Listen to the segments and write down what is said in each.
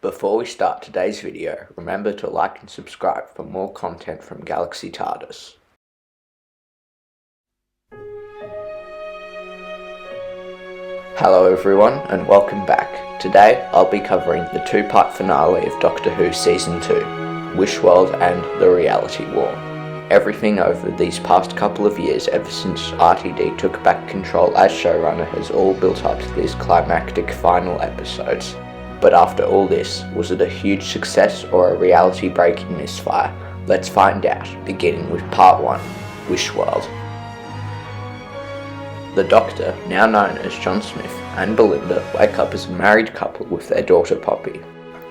Before we start today's video, remember to like and subscribe for more content from Galaxy TARDIS. Hello everyone and welcome back. Today I'll be covering the two-part finale of Doctor Who Season 2, Wishworld and the Reality War. Everything over these past couple of years ever since RTD took back control as showrunner has all built up to these climactic final episodes. But after all this, was it a huge success or a reality-breaking misfire? Let's find out, beginning with Part 1, Wishworld. The Doctor, now known as John Smith, and Belinda wake up as a married couple with their daughter Poppy.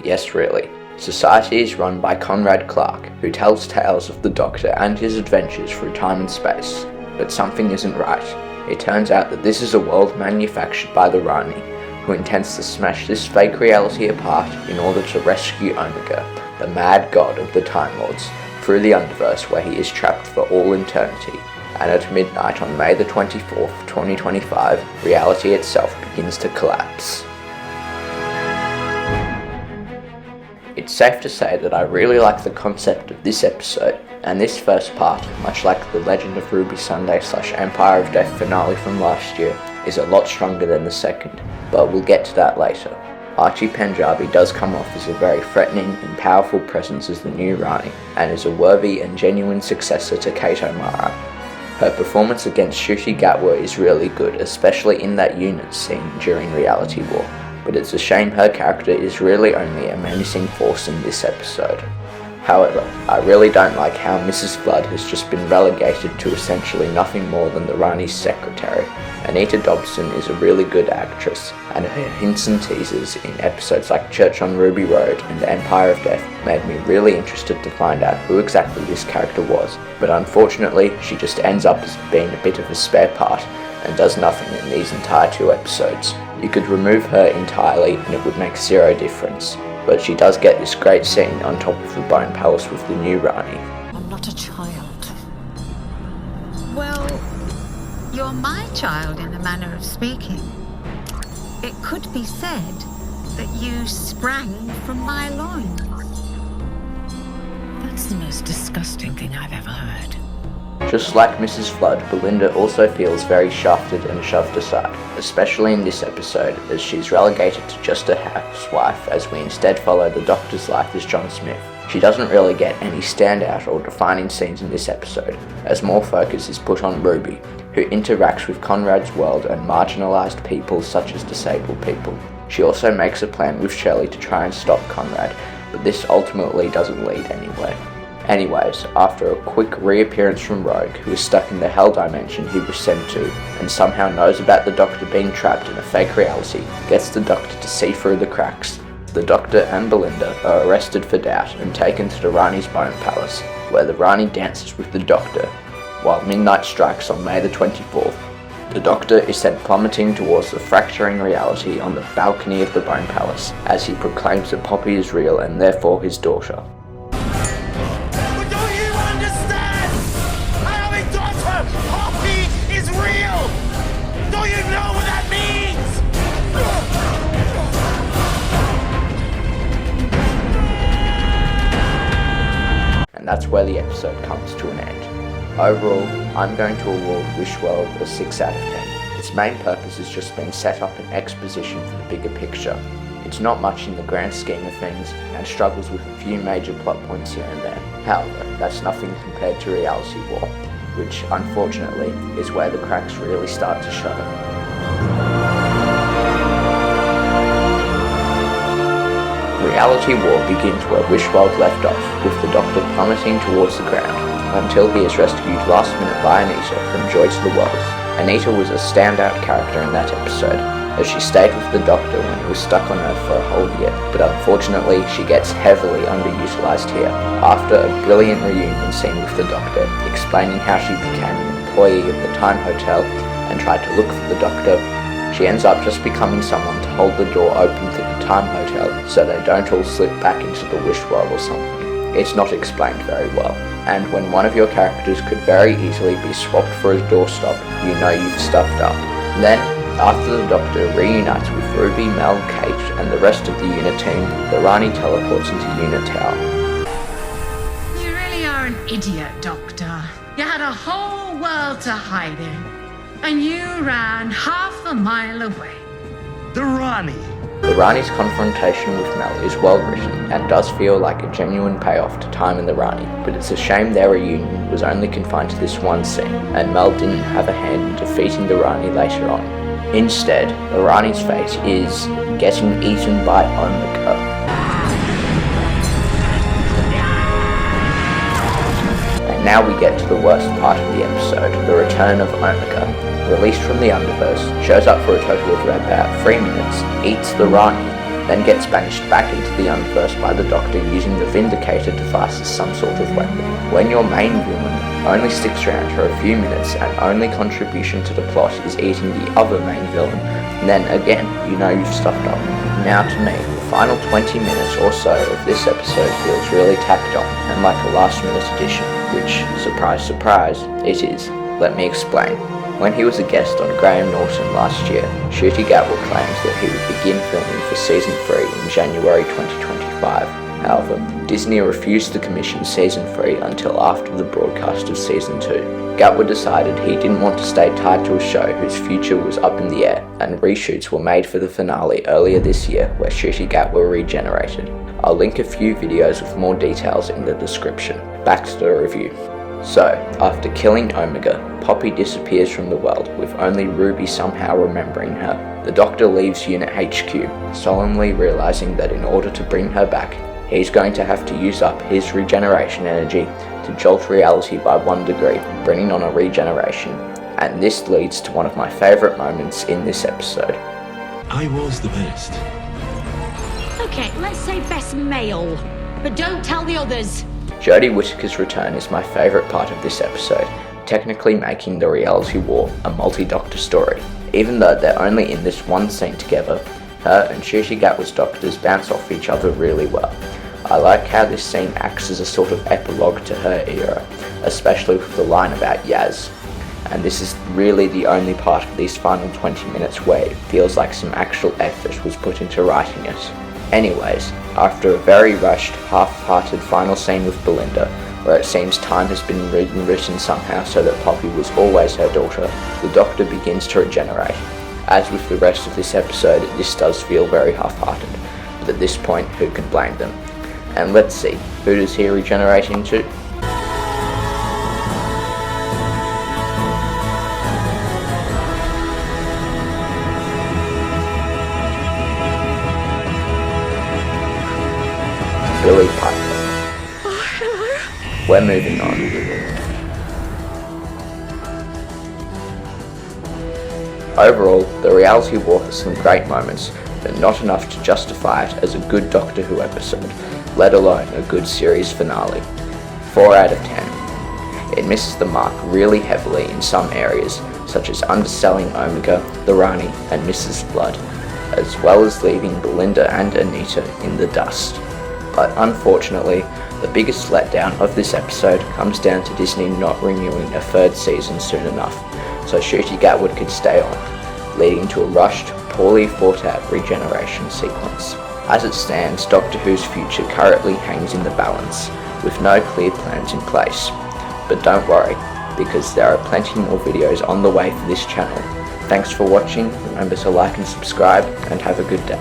Yes, really. Society is run by Conrad Clark, who tells tales of the Doctor and his adventures through time and space. But something isn't right. It turns out that this is a world manufactured by the Rani, who intends to smash this fake reality apart in order to rescue Omega, the mad god of the Time Lords, through the Underverse where he is trapped for all eternity. And at midnight on May the 24th, 2025, reality itself begins to collapse. It's safe to say that I really like the concept of this episode, and this first part, much like the Legend of Ruby Sunday / Empire of Death finale from last year, is a lot stronger than the second, but we'll get to that later. Archie Panjabi does come off as a very threatening and powerful presence as the new Rani, and is a worthy and genuine successor to Kate O'Mara. Her performance against Ncuti Gatwa is really good, especially in that unit scene during Reality War, but it's a shame her character is really only a menacing force in this episode. However, I really don't like how Mrs. Flood has just been relegated to essentially nothing more than the Rani's secretary. Anita Dobson is a really good actress, and her hints and teasers in episodes like Church on Ruby Road and Empire of Death made me really interested to find out who exactly this character was, but unfortunately she just ends up as being a bit of a spare part and does nothing in these entire 2 episodes. You could remove her entirely and it would make zero difference, but she does get this great scene on top of the Bone Palace with the new Rani. I'm not a child. Well, you're my child in a manner of speaking. It could be said that you sprang from my loins. That's the most disgusting thing I've ever heard. Just like Mrs. Flood, Belinda also feels very shafted and shoved aside, especially in this episode as she's relegated to just a housewife as we instead follow the Doctor's life as John Smith. She doesn't really get any standout or defining scenes in this episode, as more focus is put on Ruby, who interacts with Conrad's world and marginalised people such as disabled people. She also makes a plan with Shelley to try and stop Conrad, but this ultimately doesn't lead anywhere. Anyways, after a quick reappearance from Rogue, who is stuck in the Hell Dimension he was sent to, and somehow knows about the Doctor being trapped in a fake reality, gets the Doctor to see through the cracks, the Doctor and Belinda are arrested for doubt and taken to the Rani's Bone Palace, where the Rani dances with the Doctor, while midnight strikes on May the 24th. The Doctor is sent plummeting towards the fracturing reality on the balcony of the Bone Palace, as he proclaims that Poppy is real and therefore his daughter. And that's where the episode comes to an end. Overall, I'm going to award Wishworld a 6 out of 10. Its main purpose has just been set up in exposition for the bigger picture. It's not much in the grand scheme of things, and struggles with a few major plot points here and there. However, that's nothing compared to Reality War, which unfortunately is where the cracks really start to show. Reality War begins where Wishworld left off, with the Doctor plummeting towards the ground, until he is rescued last minute by Anita from Joy to the World. Anita was a standout character in that episode, as she stayed with the Doctor when he was stuck on Earth for a whole year, but unfortunately she gets heavily underutilised here. After a brilliant reunion scene with the Doctor, explaining how she became an employee of the Time Hotel and tried to look for the Doctor, she ends up just becoming someone to hold the door open to the Time Hotel so they don't all slip back into the Wish World or something. It's not explained very well. And when one of your characters could very easily be swapped for a doorstop, you know you've stuffed up. Then, After the Doctor reunites with Ruby, Mel, Kate, and the rest of the unit team, the Rani teleports into Unit Tower. You really are an idiot, Doctor. You had a whole world to hide in, and you ran half a mile away. The Rani. The Rani's confrontation with Mel is well written and does feel like a genuine payoff to time in the Rani, but it's a shame their reunion was only confined to this one scene, and Mel didn't have a hand in defeating the Rani later on. Instead, the Rani's fate is getting eaten by Omega. And now we get to the worst part of the episode, the return of Omega. Released from the Underverse, shows up for a total of about 3 minutes, eats the Rani, then gets banished back into the Underverse by the Doctor using the Vindicator device as some sort of weapon. When your main villain only sticks around for a few minutes and only contribution to the plot is eating the other main villain, then again, you know you've stuffed up. Now to me, the final 20 minutes or so of this episode feels really tacked on and like a last minute addition, which, surprise surprise, it is. Let me explain. When he was a guest on Graham Norton last year, Ncuti Gatwa claimed that he would begin filming for Season 3 in January 2025. However, Disney refused to commission Season 3 until after the broadcast of Season 2. Gatwa decided he didn't want to stay tied to a show whose future was up in the air, and reshoots were made for the finale earlier this year where Ncuti Gatwa regenerated. I'll link a few videos with more details in the description. Back to the review. So, after killing Omega, Poppy disappears from the world, with only Ruby somehow remembering her. The Doctor leaves Unit HQ, solemnly realizing that in order to bring her back, he's going to have to use up his regeneration energy to jolt reality by 1 degree, bringing on a regeneration. And this leads to one of my favourite moments in this episode. I was the best. Okay, let's say best male, but don't tell the others. Jodie Whittaker's return is my favourite part of this episode, technically making the reality war a multi-Doctor story. Even though they're only in this one scene together, her and Ncuti Gatwa's Doctors bounce off each other really well. I like how this scene acts as a sort of epilogue to her era, especially with the line about Yaz. And this is really the only part of these final 20 minutes where it feels like some actual effort was put into writing it. Anyways, after a very rushed, half-hearted final scene with Belinda, where it seems time has been rewritten somehow so that Poppy was always her daughter, the Doctor begins to regenerate. As with the rest of this episode, this does feel very half-hearted, but at this point, who can blame them? And let's see, who does he regenerate into? Billy Piper. We're moving on. Overall, the reality war has some great moments, but not enough to justify it as a good Doctor Who episode, let alone a good series finale. 4 out of 10. It misses the mark really heavily in some areas, such as underselling Omega, the Rani, and Mrs. Blood, as well as leaving Belinda and Anita in the dust. But unfortunately, the biggest letdown of this episode comes down to Disney not renewing a 3rd season soon enough, so Ncuti Gatwa could stay on, leading to a rushed, poorly thought out regeneration sequence. As it stands, Doctor Who's future currently hangs in the balance, with no clear plans in place. But don't worry, because there are plenty more videos on the way for this channel. Thanks for watching, remember to like and subscribe, and have a good day.